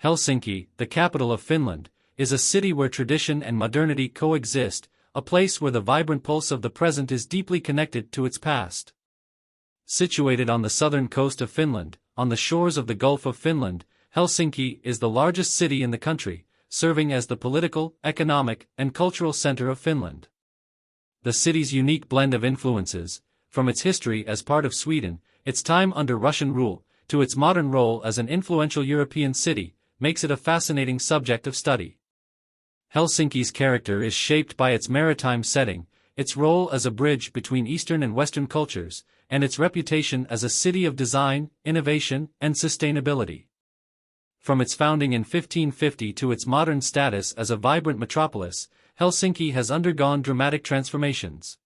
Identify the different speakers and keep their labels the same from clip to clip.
Speaker 1: Helsinki, the capital of Finland, is a city where tradition and modernity coexist, a place where the vibrant pulse of the present is deeply connected to its past. Situated on the southern coast of Finland, on the shores of the Gulf of Finland, Helsinki is the largest city in the country, serving as the political, economic, and cultural center of Finland. The city's unique blend of influences, from its history as part of Sweden, its time under Russian rule, to its modern role as an influential European city, makes it a fascinating subject of study. Helsinki's character is shaped by its maritime setting, its role as a bridge between Eastern and Western cultures, and its reputation as a city of design, innovation, and sustainability. From its founding in 1550 to its modern status as a vibrant metropolis, Helsinki has undergone dramatic transformations.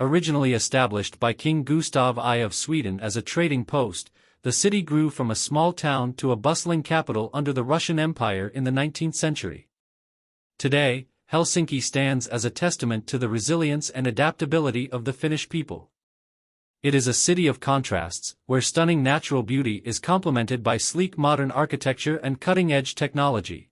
Speaker 1: Originally established by King Gustav I of Sweden as a trading post, the city grew from a small town to a bustling capital under the Russian Empire in the 19th century. Today, Helsinki stands as a testament to the resilience and adaptability of the Finnish people. It is a city of contrasts, where stunning natural beauty is complemented by sleek modern architecture and cutting-edge technology.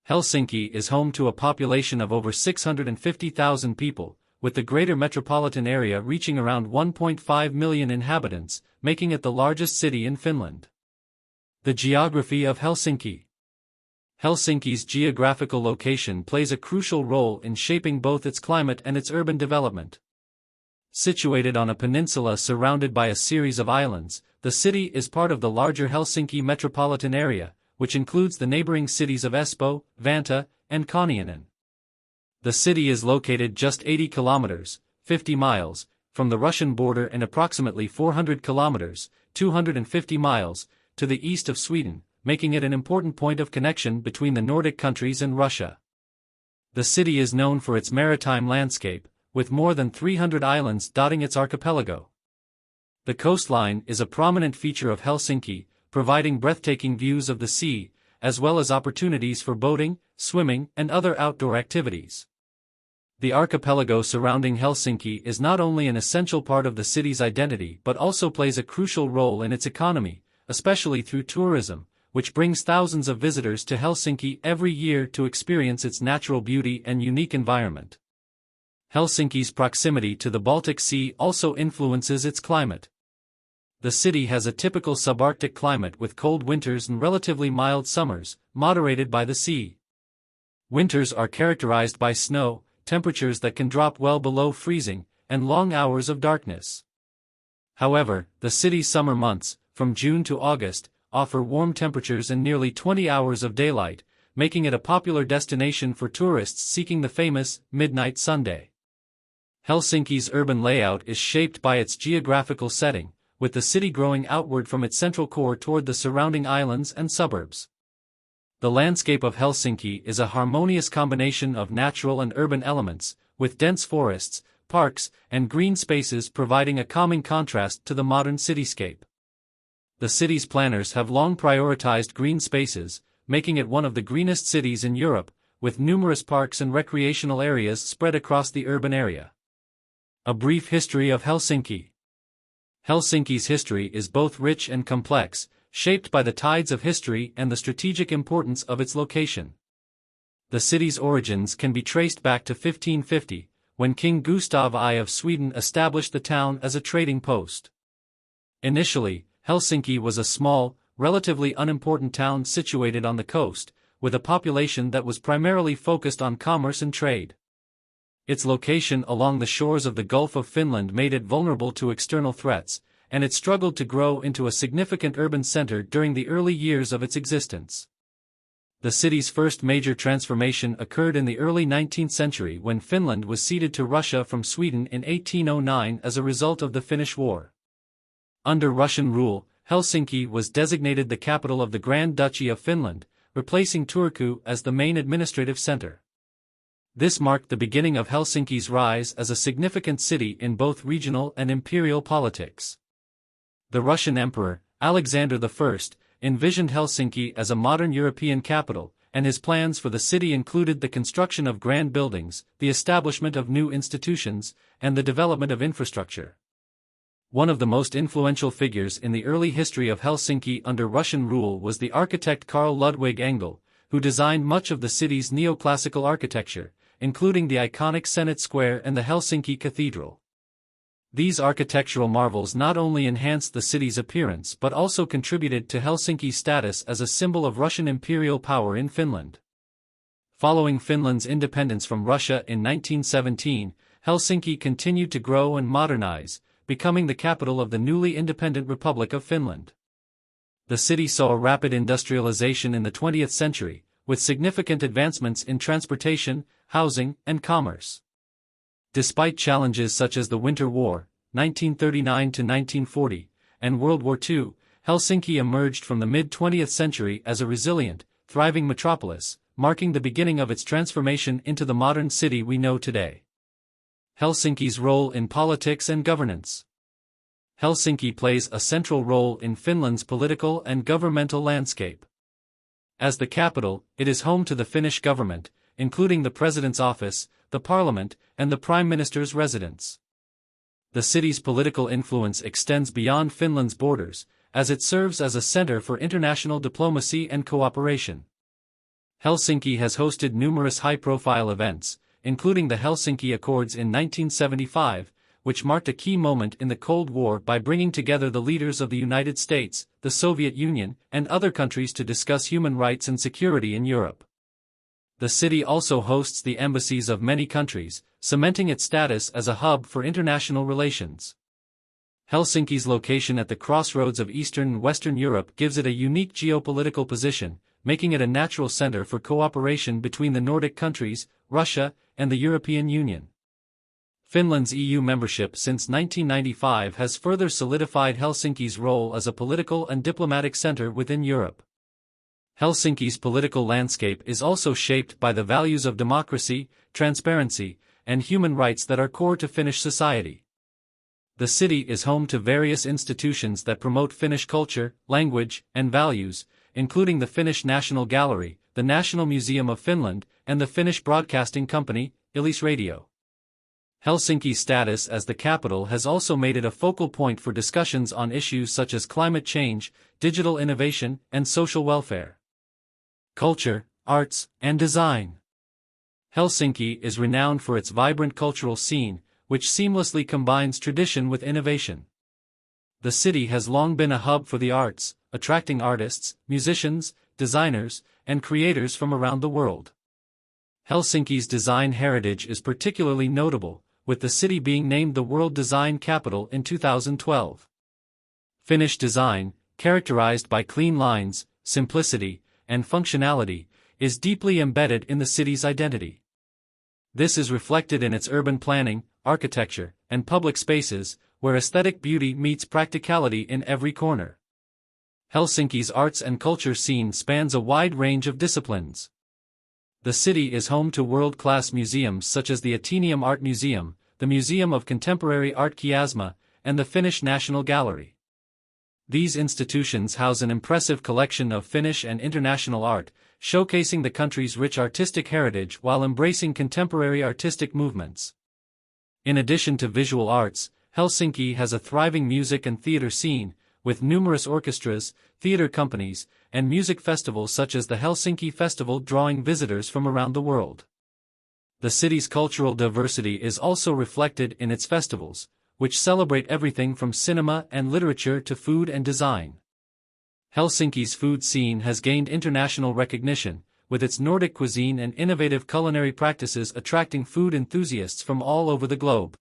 Speaker 1: Helsinki is home to a population of over 650,000 people, with the greater metropolitan area reaching around 1.5 million inhabitants, making it the largest city in Finland. The geography of Helsinki. Helsinki's geographical location plays a crucial role in shaping both its climate and its urban development. Situated on a peninsula surrounded by a series of islands, the city is part of the larger Helsinki metropolitan area, which includes the neighboring cities of Espoo, Vantaa, and Kauniainen. The city is located just 80 kilometers, 50 miles, from the Russian border and approximately 400 kilometers, 250 miles, to the east of Sweden, making it an important point of connection between the Nordic countries and Russia. The city is known for its maritime landscape, with more than 300 islands dotting its archipelago. The coastline is a prominent feature of Helsinki, providing breathtaking views of the sea, as well as opportunities for boating, swimming, and other outdoor activities. The archipelago surrounding Helsinki is not only an essential part of the city's identity but also plays a crucial role in its economy, especially through tourism, which brings thousands of visitors to Helsinki every year to experience its natural beauty and unique environment. Helsinki's proximity to the Baltic Sea also influences its climate. The city has a typical subarctic climate with cold winters and relatively mild summers, moderated by the sea. Winters are characterized by snow, temperatures that can drop well below freezing, and long hours of darkness. However, the city's summer months, from June to August, offer warm temperatures and nearly 20 hours of daylight, making it a popular destination for tourists seeking the famous midnight Sunday. Helsinki's urban layout is shaped by its geographical setting, with the city growing outward from its central core toward the surrounding islands and suburbs. The landscape of Helsinki is a harmonious combination of natural and urban elements, with dense forests, parks, and green spaces providing a calming contrast to the modern cityscape. The city's planners have long prioritized green spaces, making it one of the greenest cities in Europe, with numerous parks and recreational areas spread across the urban area. A brief history of Helsinki. Helsinki's history is both rich and complex, shaped by the tides of history and the strategic importance of its location. The city's origins can be traced back to 1550, when King Gustav I of Sweden established the town as a trading post. Initially, Helsinki was a small, relatively unimportant town situated on the coast, with a population that was primarily focused on commerce and trade. Its location along the shores of the Gulf of Finland made it vulnerable to external threats, and it struggled to grow into a significant urban center during the early years of its existence. The city's first major transformation occurred in the early 19th century when Finland was ceded to Russia from Sweden in 1809 as a result of the Finnish War. Under Russian rule, Helsinki was designated the capital of the Grand Duchy of Finland, replacing Turku as the main administrative center. This marked the beginning of Helsinki's rise as a significant city in both regional and imperial politics. The Russian Emperor, Alexander I, envisioned Helsinki as a modern European capital, and his plans for the city included the construction of grand buildings, the establishment of new institutions, and the development of infrastructure. One of the most influential figures in the early history of Helsinki under Russian rule was the architect Carl Ludwig Engel, who designed much of the city's neoclassical architecture, including the iconic Senate Square and the Helsinki Cathedral. These architectural marvels not only enhanced the city's appearance but also contributed to Helsinki's status as a symbol of Russian imperial power in Finland. Following Finland's independence from Russia in 1917, Helsinki continued to grow and modernize, becoming the capital of the newly independent Republic of Finland. The city saw rapid industrialization in the 20th century, with significant advancements in transportation, housing, and commerce. Despite challenges such as the Winter War, 1939–1940, and World War II, Helsinki emerged from the mid-20th century as a resilient, thriving metropolis, marking the beginning of its transformation into the modern city we know today. Helsinki's role in politics and governance. Helsinki plays a central role in Finland's political and governmental landscape. As the capital, it is home to the Finnish government, including the president's office, the parliament, and the prime minister's residence. The city's political influence extends beyond Finland's borders, as it serves as a center for international diplomacy and cooperation. Helsinki has hosted numerous high-profile events, including the Helsinki Accords in 1975, which marked a key moment in the Cold War by bringing together the leaders of the United States, the Soviet Union, and other countries to discuss human rights and security in Europe. The city also hosts the embassies of many countries, cementing its status as a hub for international relations. Helsinki's location at the crossroads of Eastern and Western Europe gives it a unique geopolitical position, making it a natural center for cooperation between the Nordic countries, Russia, and the European Union. Finland's EU membership since 1995 has further solidified Helsinki's role as a political and diplomatic center within Europe. Helsinki's political landscape is also shaped by the values of democracy, transparency, and human rights that are core to Finnish society. The city is home to various institutions that promote Finnish culture, language, and values, including the Finnish National Gallery, the National Museum of Finland, and the Finnish broadcasting company, Yleisradio. Helsinki's status as the capital has also made it a focal point for discussions on issues such as climate change, digital innovation, and social welfare. Culture, arts, and design. Helsinki is renowned for its vibrant cultural scene, which seamlessly combines tradition with innovation. The city has long been a hub for the arts, attracting artists, musicians, designers, and creators from around the world. Helsinki's design heritage is particularly notable, with the city being named the World Design Capital in 2012. Finnish design, characterized by clean lines, simplicity, and functionality, is deeply embedded in the city's identity. This is reflected in its urban planning, architecture, and public spaces, where aesthetic beauty meets practicality in every corner. Helsinki's arts and culture scene spans a wide range of disciplines. The city is home to world-class museums such as the Atheneum Art Museum, the Museum of Contemporary Art Kiasma, and the Finnish National Gallery. These institutions house an impressive collection of Finnish and international art, showcasing the country's rich artistic heritage while embracing contemporary artistic movements. In addition to visual arts, Helsinki has a thriving music and theater scene, with numerous orchestras, theater companies, and music festivals such as the Helsinki Festival drawing visitors from around the world. The city's cultural diversity is also reflected in its festivals, which celebrate everything from cinema and literature to food and design. Helsinki's food scene has gained international recognition, with its Nordic cuisine and innovative culinary practices attracting food enthusiasts from all over the globe.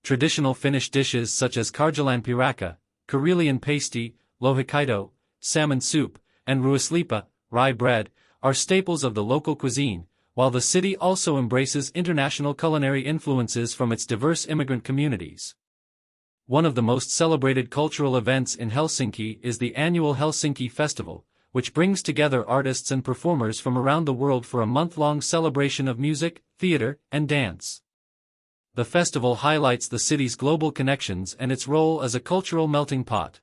Speaker 1: Traditional Finnish dishes such as karjalanpirakka, Karelian pasty, lohikaito, salmon soup, and ruislipa, rye bread, are staples of the local cuisine, while the city also embraces international culinary influences from its diverse immigrant communities. One of the most celebrated cultural events in Helsinki is the annual Helsinki Festival, which brings together artists and performers from around the world for a month-long celebration of music, theater, and dance. The festival highlights the city's global connections and its role as a cultural melting pot.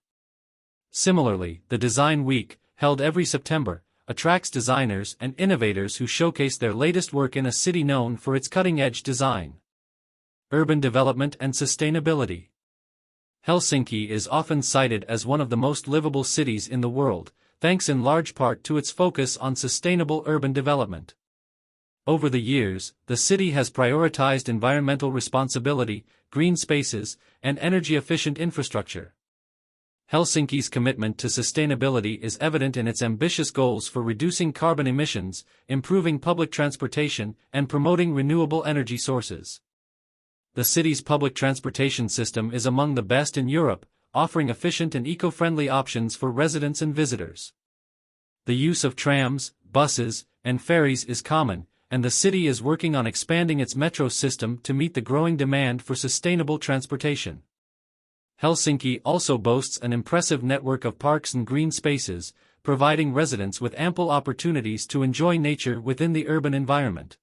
Speaker 1: Similarly, the Design Week, held every September, attracts designers and innovators who showcase their latest work in a city known for its cutting-edge design. Urban development and sustainability. Helsinki is often cited as one of the most livable cities in the world, thanks in large part to its focus on sustainable urban development. Over the years, the city has prioritized environmental responsibility, green spaces, and energy-efficient infrastructure. Helsinki's commitment to sustainability is evident in its ambitious goals for reducing carbon emissions, improving public transportation, and promoting renewable energy sources. The city's public transportation system is among the best in Europe, offering efficient and eco-friendly options for residents and visitors. The use of trams, buses, and ferries is common, and the city is working on expanding its metro system to meet the growing demand for sustainable transportation. Helsinki also boasts an impressive network of parks and green spaces, providing residents with ample opportunities to enjoy nature within the urban environment.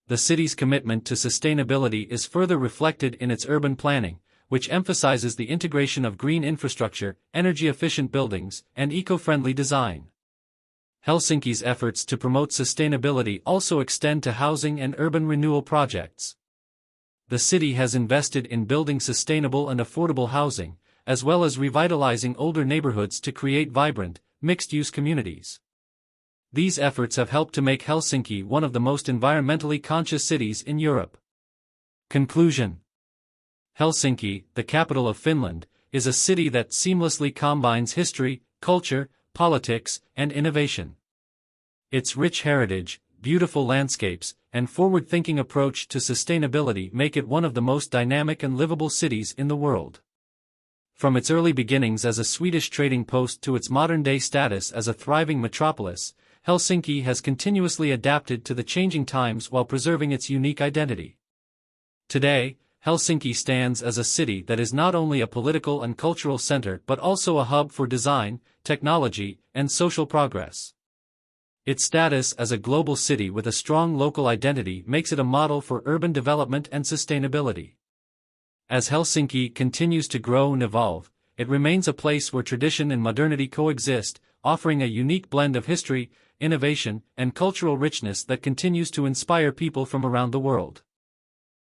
Speaker 1: The city's commitment to sustainability is further reflected in its urban planning, which emphasizes the integration of green infrastructure, energy-efficient buildings, and eco-friendly design. Helsinki's efforts to promote sustainability also extend to housing and urban renewal projects. The city has invested in building sustainable and affordable housing, as well as revitalizing older neighborhoods to create vibrant, mixed-use communities. These efforts have helped to make Helsinki one of the most environmentally conscious cities in Europe. Conclusion: Helsinki, the capital of Finland, is a city that seamlessly combines history, culture, politics, and innovation. Its rich heritage, beautiful landscapes, and forward-thinking approach to sustainability make it one of the most dynamic and livable cities in the world. From its early beginnings as a Swedish trading post to its modern-day status as a thriving metropolis, Helsinki has continuously adapted to the changing times while preserving its unique identity. Today, Helsinki stands as a city that is not only a political and cultural center but also a hub for design, technology, and social progress. Its status as a global city with a strong local identity makes it a model for urban development and sustainability. As Helsinki continues to grow and evolve, it remains a place where tradition and modernity coexist, offering a unique blend of history, innovation, and cultural richness that continues to inspire people from around the world.